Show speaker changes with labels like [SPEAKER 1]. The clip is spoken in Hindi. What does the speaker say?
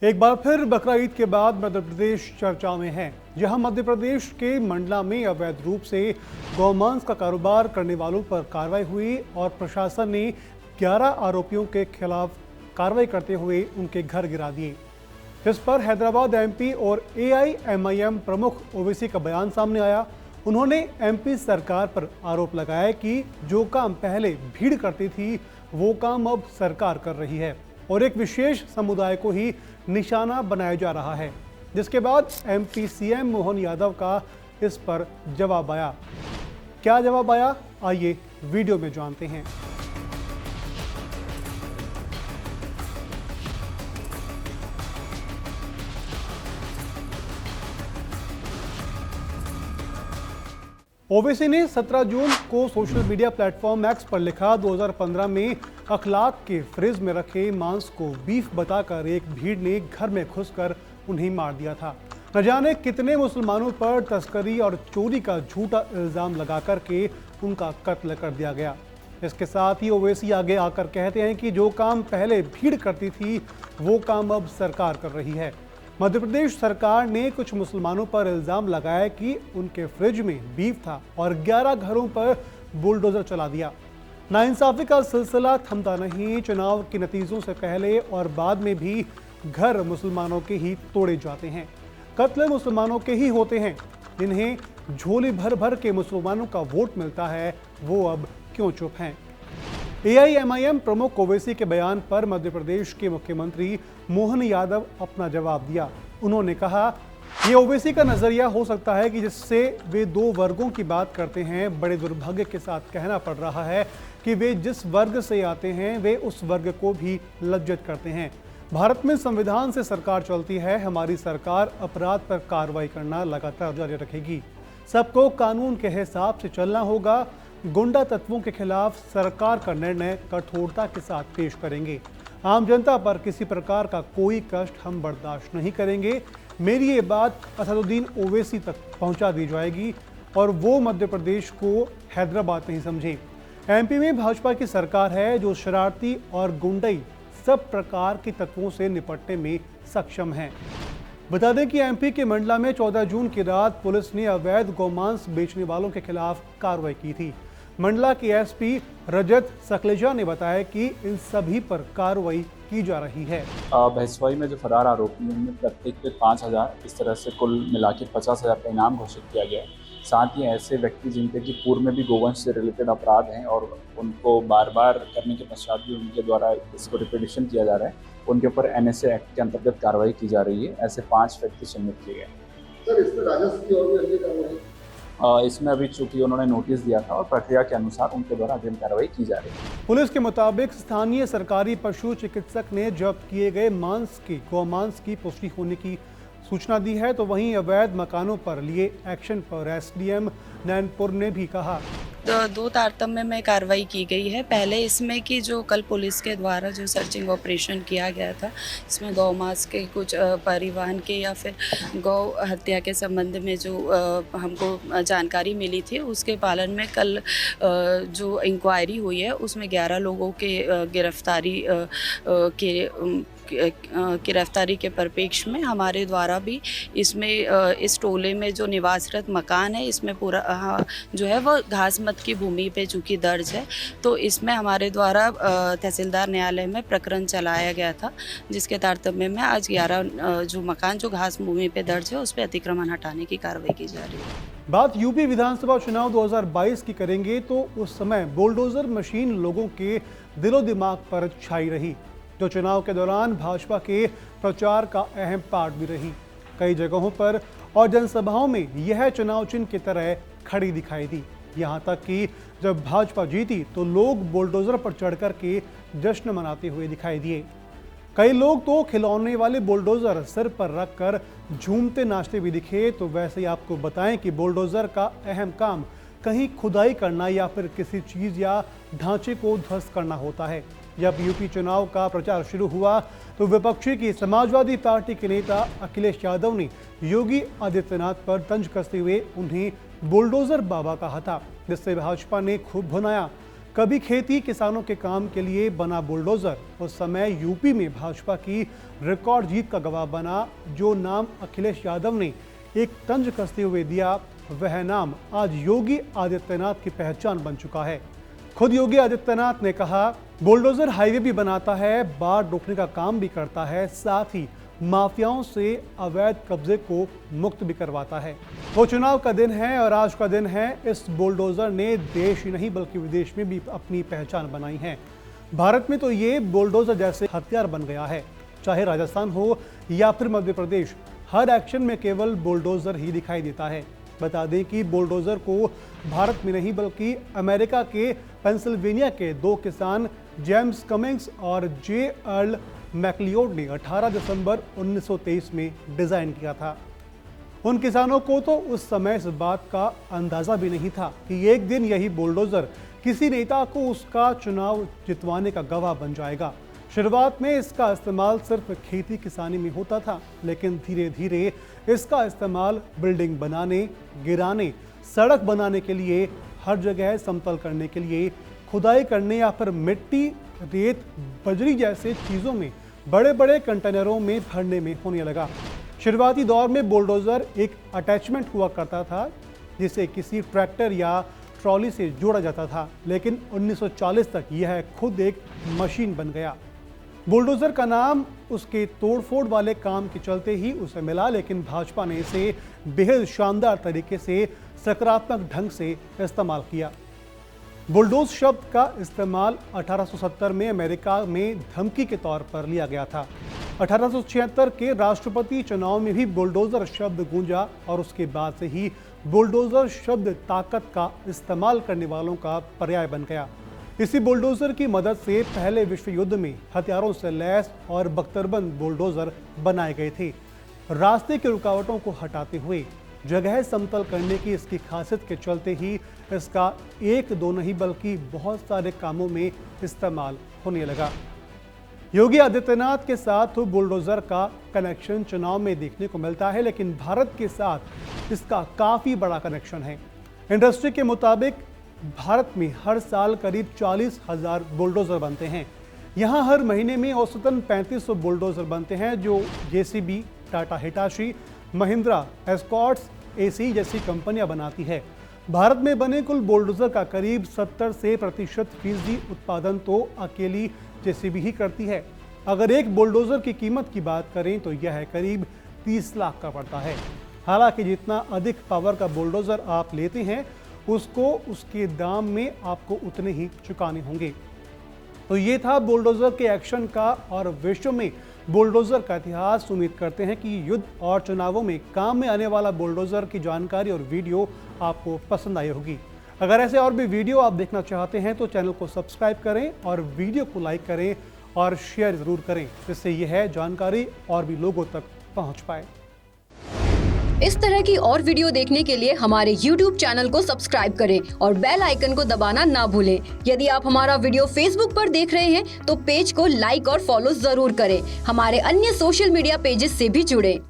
[SPEAKER 1] एक बार फिर बकरा ईद के बाद मध्य प्रदेश चर्चा में है, जहां मध्य प्रदेश के मंडला में अवैध रूप से गौमांस का कारोबार करने वालों पर कार्रवाई हुई और प्रशासन ने 11 आरोपियों के खिलाफ कार्रवाई करते हुए उनके घर गिरा दिए। इस पर हैदराबाद एमपी और एआईएमआईएम प्रमुख ओवैसी का बयान सामने आया। उन्होंने एमपी सरकार पर आरोप लगाया कि जो काम पहले भीड़ करती थी वो काम अब सरकार कर रही है और एक विशेष समुदाय को ही निशाना बनाया जा रहा है, जिसके बाद एमपी सीएम मोहन यादव का इस पर जवाब आया। क्या जवाब आया, आइए वीडियो में जानते हैं। ओवैसी ने 17 जून को सोशल मीडिया प्लेटफॉर्म एक्स पर लिखा, 2015 में अखलाक के फ्रिज में रखे मांस को बीफ बताकर एक भीड़ ने घर में घुसकर उन्हें मार दिया था। न जाने कितने मुसलमानों पर तस्करी और चोरी का झूठा इल्जाम लगाकर के उनका कत्ल कर दिया गया। इसके साथ ही ओवैसी आगे आकर कहते हैं कि जो काम पहले भीड़ करती थी वो काम अब सरकार कर रही है। मध्य प्रदेश सरकार ने कुछ मुसलमानों पर इल्जाम लगाया कि उनके फ्रिज में बीफ था और 11 घरों पर बुलडोजर चला दिया। नाइंसाफी का सिलसिला थमता नहीं। चुनाव के नतीजों से पहले और बाद में भी घर मुसलमानों के ही तोड़े जाते हैं, कत्ल मुसलमानों के ही होते हैं। जिन्हें झोली भर भर के मुसलमानों का वोट मिलता है वो अब क्यों चुप हैं? एआईएमआईएम प्रमुख ओवैसी के बयान पर मध्य प्रदेश के मुख्यमंत्री मोहन यादव अपना जवाब दिया। उन्होंने कहा, ये ओवैसी का नजरिया हो सकता है कि जिससे वे दो वर्गों की बात करते हैं। बड़े दुर्भाग्य के साथ कहना पड़ रहा है कि वे जिस वर्ग से आते हैं वे उस वर्ग को भी लज्जित करते हैं। भारत में संविधान से सरकार चलती है। हमारी सरकार अपराध पर कार्रवाई करना लगातार जारी रखेगी। सबको कानून के हिसाब से चलना होगा। गुंडा तत्वों के खिलाफ सरकार का निर्णय कठोरता के साथ पेश करेंगे। आम जनता पर किसी प्रकार का कोई कष्ट हम बर्दाश्त नहीं करेंगे। मेरी ये बात असदुद्दीन ओवैसी तक पहुंचा दी जाएगी और वो मध्य प्रदेश को हैदराबाद नहीं समझे। एमपी में भाजपा की सरकार है जो शरारती और गुंडई सब प्रकार के तत्वों से निपटने में सक्षम है। बता दें कि एमपी के मंडला में 14 जून की रात पुलिस ने अवैध गौमांस बेचने वालों के खिलाफ कार्रवाई की थी। मंडला के एसपी रजत सकलेजा ने बताया कि इन सभी पर कार्रवाई की जा रही है।
[SPEAKER 2] भैंसवाई में जो फरार आरोपी हैं उनमें प्रत्येक पे 5,000 इस तरह से कुल मिला के 50,000 का इनाम घोषित किया गया है। साथ ही ऐसे व्यक्ति जिनके की पूर्व में भी गोवंश से रिलेटेड अपराध हैं और उनको बार बार करने के पश्चात भी उनके द्वारा इसको रिपीटिशन किया जा रहा है, उनके ऊपर एनएसए एक्ट के अंतर्गत कार्रवाई की जा रही है। ऐसे 5 व्यक्ति चिन्हित किए गए।
[SPEAKER 3] सर, इसमें राजस्व की और भी अगली कार्रवाई
[SPEAKER 2] इसमें अभी चूंकि उन्होंने नोटिस दिया था और प्रक्रिया के अनुसार उनके द्वारा अग्रिम कार्रवाई की जा रही है।
[SPEAKER 1] पुलिस के मुताबिक स्थानीय सरकारी पशु चिकित्सक ने जब्त किए गए गौमांस की पुष्टि होने की सूचना दी है, तो वहीं अवैध मकानों पर लिए एक्शन पर एसडीएम नैनपुर ने भी कहा।
[SPEAKER 4] दो तारतम्य में कार्रवाई की गई है। पहले इसमें कि जो कल पुलिस के द्वारा जो सर्चिंग ऑपरेशन किया गया था, इसमें गौमांस के कुछ परिवहन के या फिर गौ हत्या के संबंध में जो हमको जानकारी मिली थी, उसके पालन में कल जो इंक्वायरी हुई है उसमें 11 लोगों के गिरफ्तारी के परिप्रेक्ष्य में हमारे द्वारा भी इसमें इस टोले में जो निवासरत मकान है इसमें पूरा जो है वो घासमत की भूमि पे चूँकि दर्ज है, तो इसमें हमारे द्वारा तहसीलदार न्यायालय में प्रकरण चलाया गया था, जिसके तारतम्य में आज 11 जो मकान जो घास भूमि पे दर्ज है उस पर अतिक्रमण हटाने की कार्रवाई की जा रही है।
[SPEAKER 1] बात यूपी विधानसभा चुनाव 2022 की करेंगे तो उस समय बुलडोजर मशीन लोगों के दिलो दिमाग पर छाई रही, जो चुनाव के दौरान भाजपा के प्रचार का अहम पार्ट भी रही। कई जगहों पर और जनसभाओं में यह चुनाव चिन्ह की तरह खड़ी दिखाई दी। यहां तक कि जब भाजपा जीती तो लोग बुलडोजर पर चढ़कर के जश्न मनाते हुए दिखाई दिए। कई लोग तो खिलौने वाले बुलडोजर सिर पर रखकर झूमते नाचते भी दिखे। तो वैसे ही आपको बताएं कि बुलडोजर का अहम काम कहीं खुदाई करना या फिर किसी चीज या ढांचे को ध्वस्त करना होता है। जब यूपी चुनाव का प्रचार शुरू हुआ तो विपक्षी की समाजवादी पार्टी के नेता अखिलेश यादव ने योगी आदित्यनाथ पर तंज कसते हुए उन्हें बुलडोजर बाबा कहा था, जिससे भाजपा ने खूब भुनाया। कभी खेती किसानों के काम के लिए बना बुलडोजर उस समय यूपी में भाजपा की रिकॉर्ड जीत का गवाह बना। जो नाम अखिलेश यादव ने एक तंज कसते हुए दिया, वह नाम आज योगी आदित्यनाथ की पहचान बन चुका है। खुद योगी आदित्यनाथ ने कहा, बुलडोजर हाईवे भी बनाता है, बाढ़ रोकने का काम भी करता है, साथ ही माफियाओं से अवैध कब्जे को मुक्त भी करवाता है। वो चुनाव का दिन है और आज का दिन है। इस बुलडोजर ने देश ही नहीं बल्कि विदेश में भी अपनी पहचान बनाई है। भारत में तो ये बुलडोजर जैसे हथियार बन गया है। चाहे राजस्थान हो या फिर मध्य प्रदेश, हर एक्शन में केवल बुलडोजर ही दिखाई देता है। बता दें कि बुलडोजर को भारत में नहीं बल्कि अमेरिका के पेंसिल्वेनिया के 2 किसान जेम्स कमिंग्स और जे अर्ल मैकलियोड ने 18 दिसंबर 1923 में डिजाइन किया था। उन किसानों को तो उस समय इस बात का अंदाजा भी नहीं था कि एक दिन यही बुलडोजर किसी नेता को उसका चुनाव जितवाने का गवाह बन जाएगा। शुरुआत में इसका इस्तेमाल सिर्फ खेती किसानी में होता था, लेकिन धीरे धीरे इसका इस्तेमाल बिल्डिंग बनाने, गिराने, सड़क बनाने के लिए, हर जगह समतल करने के लिए, खुदाई करने या फिर मिट्टी, रेत, बजरी जैसे चीज़ों में बड़े बड़े कंटेनरों में भरने में होने लगा। शुरुआती दौर में बुलडोजर एक अटैचमेंट हुआ करता था जिसे किसी ट्रैक्टर या ट्रॉली से जोड़ा जाता था, लेकिन 1940 तक यह खुद एक मशीन बन गया। बुलडोजर का नाम उसके तोड़फोड़ वाले काम के चलते ही उसे मिला, लेकिन भाजपा ने इसे बेहद शानदार तरीके से सकारात्मक ढंग से इस्तेमाल किया। बुलडोज शब्द का इस्तेमाल 1870 में अमेरिका में धमकी के तौर पर लिया गया था। 1876 के राष्ट्रपति चुनाव में भी बुलडोजर शब्द गूंजा और उसके बाद से ही बुलडोजर शब्द ताकत का इस्तेमाल करने वालों का पर्याय बन गया। इसी बुलडोजर की मदद से पहले विश्व युद्ध में हथियारों से लैस और बख्तरबंद बुलडोजर बनाए गए थे। रास्ते की रुकावटों को हटाते हुए जगह समतल करने की इसकी खासियत के चलते ही इसका एक दो नहीं बल्कि बहुत सारे कामों में इस्तेमाल होने लगा। योगी आदित्यनाथ के साथ बुलडोजर का कनेक्शन चुनाव में देखने को मिलता है, लेकिन भारत के साथ इसका काफ़ी बड़ा कनेक्शन है। इंडस्ट्री के मुताबिक भारत में हर साल करीब 40,000 बुलडोजर बनते हैं। यहाँ हर महीने में औसतन 3500 बुलडोजर बनते हैं जो JCB, Tata Hitachi, Mahindra, Escorts, AC जैसी कंपनियां बनाती है। भारत में बने कुल बुलडोजर का करीब 70 से %फीसदी उत्पादन तो अकेली जेसीबी ही करती है। अगर एक बुलडोजर की कीमत की बात करें तो यह करीब 30 लाख का पड़ता है। हालांकि जितना अधिक पावर का बुलडोजर आप लेते हैं उसको उसके दाम में आपको उतने ही चुकाने होंगे। तो ये था बुलडोजर के एक्शन का और विश्व में बुलडोजर का इतिहास। उम्मीद करते हैं कि युद्ध और चुनावों में काम में आने वाला बुलडोजर की जानकारी और वीडियो आपको पसंद आई होगी। अगर ऐसे और भी वीडियो आप देखना चाहते हैं तो चैनल को सब्सक्राइब करें और वीडियो को लाइक करें और शेयर ज़रूर करें, जिससे यह जानकारी और भी लोगों तक पहुंच पाए।
[SPEAKER 5] इस तरह की और वीडियो देखने के लिए हमारे YouTube चैनल को सब्सक्राइब करें और बेल आइकन को दबाना ना भूलें। यदि आप हमारा वीडियो Facebook पर देख रहे हैं तो पेज को लाइक और फॉलो जरूर करें। हमारे अन्य सोशल मीडिया पेजेस से भी जुड़ें।